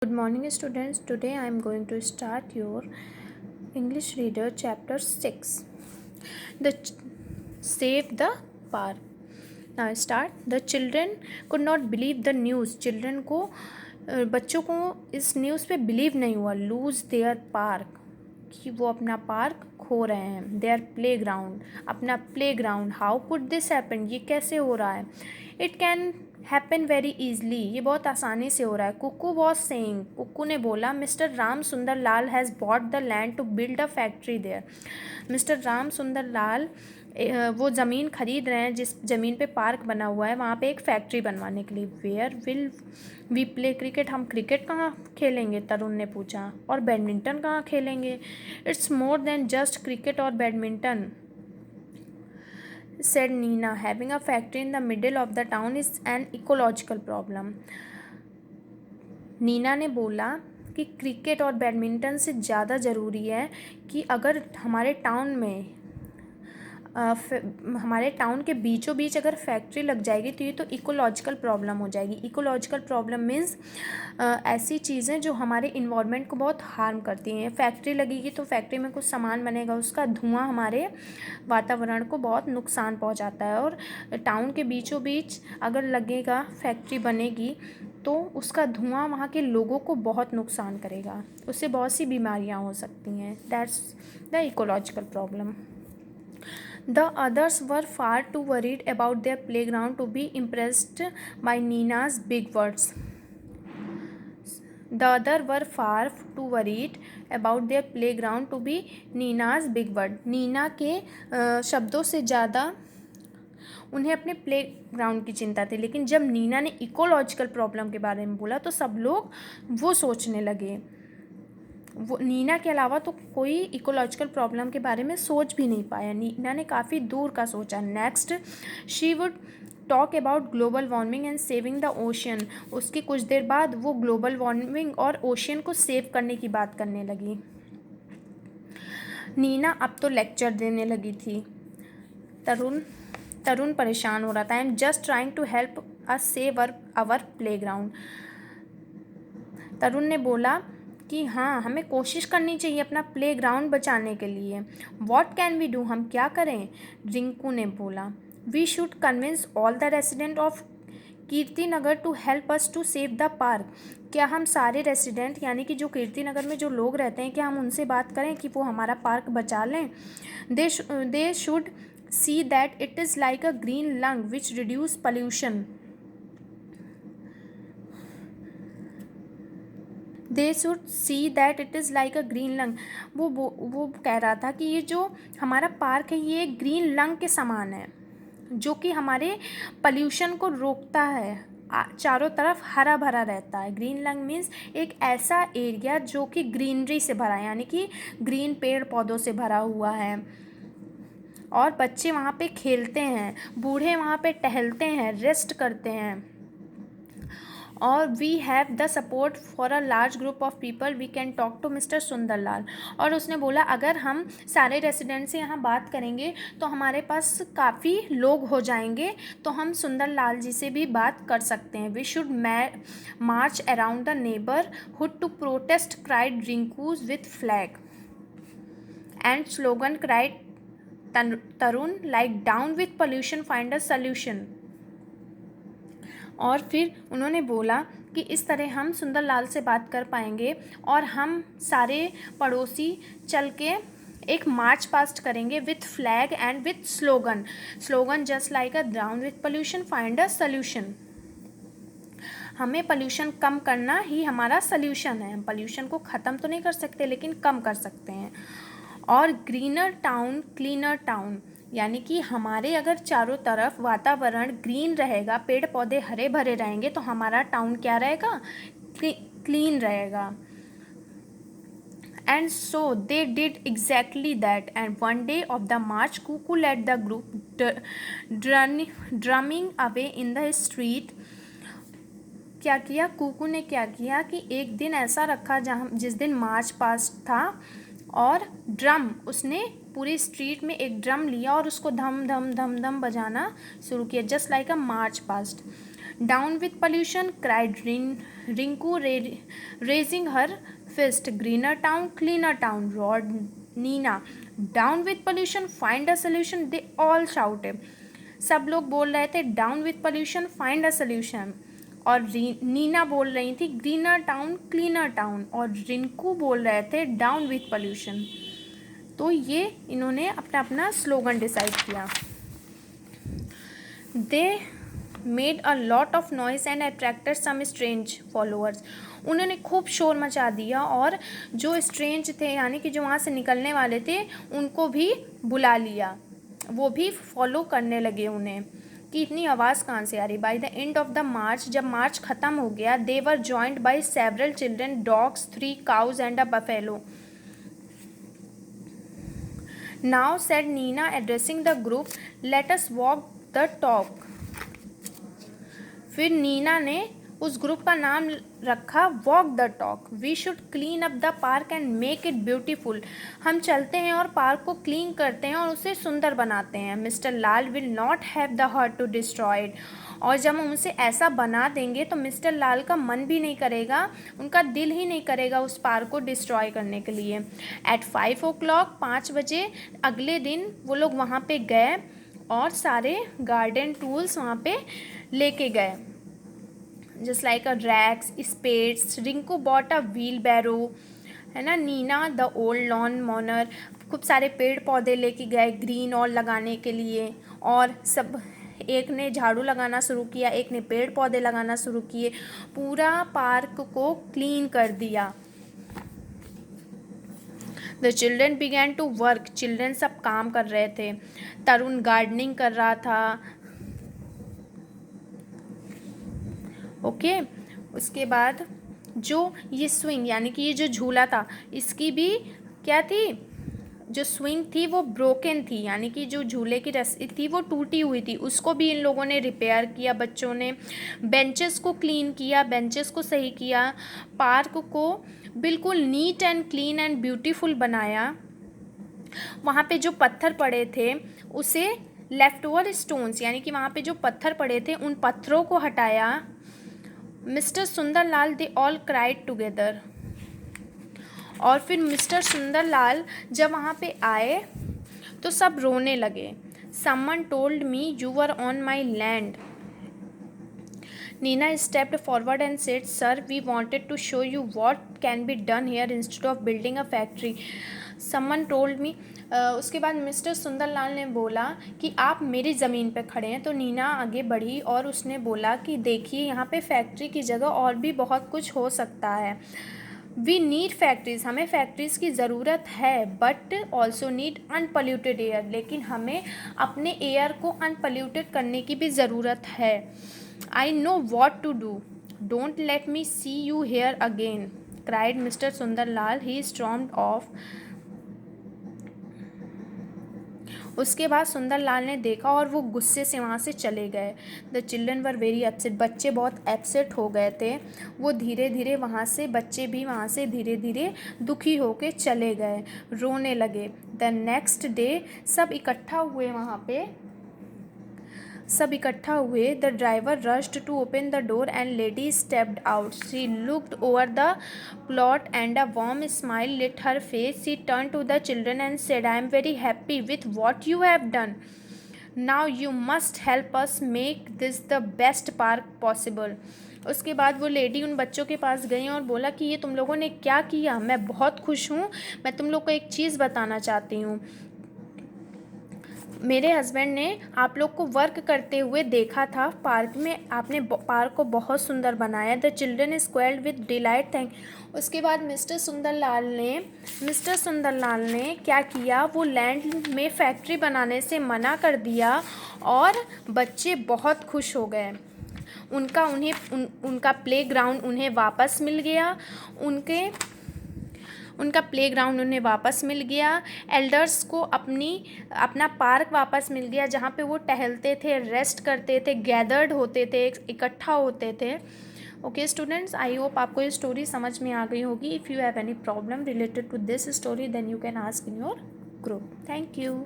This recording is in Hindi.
Good morning, students. Today I am going to start your English Reader Chapter 6. Save the Park. Now start. The children could not believe the news. Children को बच्चों को इस न्यूज़ पे बिलीव नहीं हुआ. Lose their park. कि वो अपना पार्क खो रहे हैं. देयर प्ले ग्राउंड, अपना play ground. How could this happen, ये कैसे हो रहा है. It can happen very easily, ये बहुत आसानी से हो रहा है. कुक्कू वॉज सेइंग, कुक्कू ने बोला, mister Ram Sundar Lal has bought the land to build a factory there. Mister Ram Sundar Lal वो ज़मीन खरीद रहे हैं जिस ज़मीन पे पार्क बना हुआ है, वहाँ पे एक फैक्ट्री बनवाने के लिए. Where will we play cricket, हम क्रिकेट कहाँ खेलेंगे, तरुण ने पूछा. और बैडमिंटन कहाँ खेलेंगे. It's more than just cricket और badminton, said Nina. Having a factory in the middle of the town is an ecological problem. Nina ने बोला कि क्रिकेट और बैडमिंटन से ज़्यादा ज़रूरी है कि अगर हमारे टाउन में हमारे टाउन के बीचों बीच अगर फैक्ट्री लग जाएगी तो ये तो इकोलॉजिकल प्रॉब्लम हो जाएगी. इकोलॉजिकल प्रॉब्लम मीन्स ऐसी चीज़ें जो हमारे इन्वायरमेंट को बहुत हार्म करती हैं. फैक्ट्री लगेगी तो फैक्ट्री में कुछ सामान बनेगा, उसका धुआं हमारे वातावरण को बहुत नुकसान पहुंचाता है. और टाउन के बीचों बीच अगर लगेगा, फैक्ट्री बनेगी तो उसका धुआं वहाँ के लोगों को बहुत नुकसान करेगा, उससे बहुत सी बीमारियाँ हो सकती हैं. That's the ecological problem. The others were far too worried about their playground to be impressed by Nina's big words. The others were far too worried about their playground to be Nina's big word. Nina के शब्दों से ज़्यादा उन्हें अपने प्ले ग्राउंड की चिंता थी. लेकिन जब नीना ने इकोलॉजिकल प्रॉब्लम के बारे में बोला तो सब लोग वो सोचने लगे. वो नीना के अलावा तो कोई इकोलॉजिकल प्रॉब्लम के बारे में सोच भी नहीं पाया. नीना ने काफ़ी दूर का सोचा. Next she would talk about global warming and saving the ocean. उसके कुछ देर बाद वो ग्लोबल वार्मिंग और ओशियन को सेव करने की बात करने लगी. नीना अब तो लेक्चर देने लगी थी. तरुण परेशान हो रहा था. I am just trying to help us save our playground. Tarun ने बोला कि हाँ, हमें कोशिश करनी चाहिए अपना प्ले ग्राउंड बचाने के लिए. वॉट कैन वी डू, हम क्या करें. रिंकू ने बोला, we should convince all the resident of Kirtinagar to help us to save the park. क्या हम सारे रेसिडेंट यानी कि जो कीर्तिनगर में जो लोग रहते हैं, क्या हम उनसे बात करें कि वो हमारा पार्क बचा लें. They should see that it is like a green lung which reduce pollution. They should see that it is like a green lung. वो कह रहा था कि ये जो हमारा पार्क है ये ग्रीन लंग के समान है जो कि हमारे पॉल्यूशन को रोकता है. चारों तरफ हरा भरा रहता है. ग्रीन लंग मीन्स एक ऐसा एरिया जो कि ग्रीनरी से भरा है, यानी कि ग्रीन पेड़ पौधों से भरा हुआ है और बच्चे वहाँ पे खेलते हैं, बूढ़े वहाँ पे टहलते हैं, रेस्ट करते हैं. और we have the support for a large group of people, we can talk to mister Sundarlal. और उसने बोला अगर हम सारे रेसिडेंट से यहाँ बात करेंगे तो हमारे पास काफ़ी लोग हो जाएंगे, तो हम सुंदरलाल जी से भी बात कर सकते हैं. We should march around the neighbourhood to protest, cried Rinku's with flag and slogan, cried Tarun, like down with pollution, find a solution. और फिर उन्होंने बोला कि इस तरह हम सुंदरलाल से बात कर पाएंगे और हम सारे पड़ोसी चल के एक मार्च पास्ट करेंगे with flag and with slogan just like a down with pollution, find a solution. हमें पोल्यूशन कम करना ही हमारा सॉल्यूशन है. हम पोल्यूशन को ख़त्म तो नहीं कर सकते लेकिन कम कर सकते हैं. और ग्रीनर टाउन क्लीनर टाउन, यानी कि हमारे अगर चारों तरफ वातावरण ग्रीन रहेगा, पेड़ पौधे हरे भरे रहेंगे तो हमारा टाउन क्या रहेगा, क्लीन रहेगा. And so they did exactly that. And one day of the march Kuku led the group drumming away in the street. क्या किया कुकू ने, क्या किया कि एक दिन ऐसा रखा जहाँ जिस दिन मार्च पास्ट था और ड्रम, उसने पूरी स्ट्रीट में एक ड्रम लिया और उसको धम धम धम धम बजाना शुरू किया, just like a march past. Down with pollution, cried Rinku raising her fist, greener town cleaner town, roared Nina, down with pollution find a solution, they all shouted. सब लोग बोल रहे थे down with pollution find a solution, और नीना बोल रही थी ग्रीनर टाउन क्लीनर टाउन, और रिंकू बोल रहे थे डाउन विथ पोल्यूशन। तो ये इन्होंने अपना अपना स्लोगन डिसाइड किया। They made a lot of noise and attracted some strange followers. उन्होंने खूब शोर मचा दिया और जो स्ट्रेंज थे यानी कि जो वहाँ से निकलने वाले थे उनको भी बुला लिया, वो भी फॉलो करने लगे उन्हें कि इतनी आवाज़ कहाँ से आ रही। By the end of the march, जब मार्च ख़त्म हो गया, they were joined by several children, dogs, 3 cows and a buffalo. Now said Nina addressing the group, let us walk the talk. फिर नीना ने उस ग्रुप का नाम रखा walk the talk. We should clean up the park and make it beautiful. हम चलते हैं और पार्क को क्लीन करते हैं और उसे सुंदर बनाते हैं। Mister Lal will not have the heart to destroy it. और जब हम उसे ऐसा बना देंगे तो मिस्टर लाल का मन भी नहीं करेगा, उनका दिल ही नहीं करेगा उस पार्क को डिस्ट्रॉय करने के लिए। एट 5 o'clock 5 बजे अगले दिन वो लोग वहाँ पे गए और सारे गार्डन टूल्स वहाँ पे लेके गए, just like a rakes, spades, Rinku bought a wheelbarrow, है ना, Nina the old lawn mower, खूब सारे पेड़ पौधे लेके गए ग्रीन और लगाने के लिए, और सब एक ने झाड़ू लगाना शुरू किया, एक ने पेड़ पौधे लगाना शुरू किए, पूरा पार्क को क्लीन कर दिया। The children began to work, children सब काम कर रहे थे। तरुण गार्डनिंग कर रहा था, ओके। उसके बाद जो ये स्विंग यानी कि ये जो झूला था इसकी भी क्या थी, जो स्विंग थी वो ब्रोकन थी, यानी कि जो झूले की रस्सी थी वो टूटी हुई थी, उसको भी इन लोगों ने रिपेयर किया बच्चों ने। बेंचेस को क्लीन किया, बेंचेस को सही किया, पार्क को बिल्कुल neat and clean and beautiful बनाया। वहाँ पे जो पत्थर पड़े थे उसे लेफ्ट ओवर स्टोन्स यानी कि वहाँ पे जो पत्थर पड़े थे उन पत्थरों को हटाया। Mister Sundarlal they all cried together. और फिर मिस्टर सुंदरलाल जब वहाँ पे आए तो सब रोने लगे। Someone told me you were on my land. Nina stepped forward and said, sir we wanted to show you what can be done here instead of building a factory. Someone told me. उसके बाद मिस्टर सुंदरलाल ने बोला कि आप मेरी ज़मीन पर खड़े हैं, तो नीना आगे बढ़ी और उसने बोला कि देखिए यहाँ पे फैक्ट्री की जगह और भी बहुत कुछ हो सकता है। वी नीड फैक्ट्रीज़, हमें फैक्ट्रीज़ की ज़रूरत है, but also need unpolluted air, लेकिन हमें अपने एयर को अनपॉल्यूटेड करने की भी ज़रूरत है। I know what to do, don't let me see you here again, cried mister Sundarlal. He stormed off. उसके बाद सुंदरलाल ने देखा और वो गुस्से से वहाँ से चले गए। The children were very upset, बच्चे बहुत अपसेट हो गए थे। वो धीरे धीरे वहाँ से, बच्चे भी वहाँ से धीरे धीरे दुखी होके चले गए, रोने लगे। द नेक्स्ट डे सब इकट्ठा हुए वहाँ पे, सब इकट्ठा हुए। The driver rushed to open the door and lady stepped out. She looked over the plot and a warm smile lit her face. She turned to the children and said, I am very happy with what you have done. Now you must help us make this the best park possible. उसके बाद वो लेडी उन बच्चों के पास गई और बोला कि ये तुम लोगों ने क्या किया, मैं बहुत खुश हूँ, मैं तुम लोग को एक चीज़ बताना चाहती हूँ। मेरे हस्बैंड ने आप लोग को वर्क करते हुए देखा था पार्क में, आपने पार्क को बहुत सुंदर बनाया। The children squealed with delight, thank. उसके बाद मिस्टर सुंदरलाल ने क्या किया, वो लैंड में फैक्ट्री बनाने से मना कर दिया और बच्चे बहुत खुश हो गए। उनका प्लेग्राउंड उन्हें वापस मिल गया, उनका प्लेग्राउंड उन्हें वापस मिल गया। एल्डर्स को अपना पार्क वापस मिल गया जहाँ पे वो टहलते थे, रेस्ट करते थे, गैदर्ड होते थे, इकट्ठा होते थे। ओके स्टूडेंट्स, आई होप आपको ये स्टोरी समझ में आ गई होगी। If you have any problem related to this story then you can ask in your group. Thank you.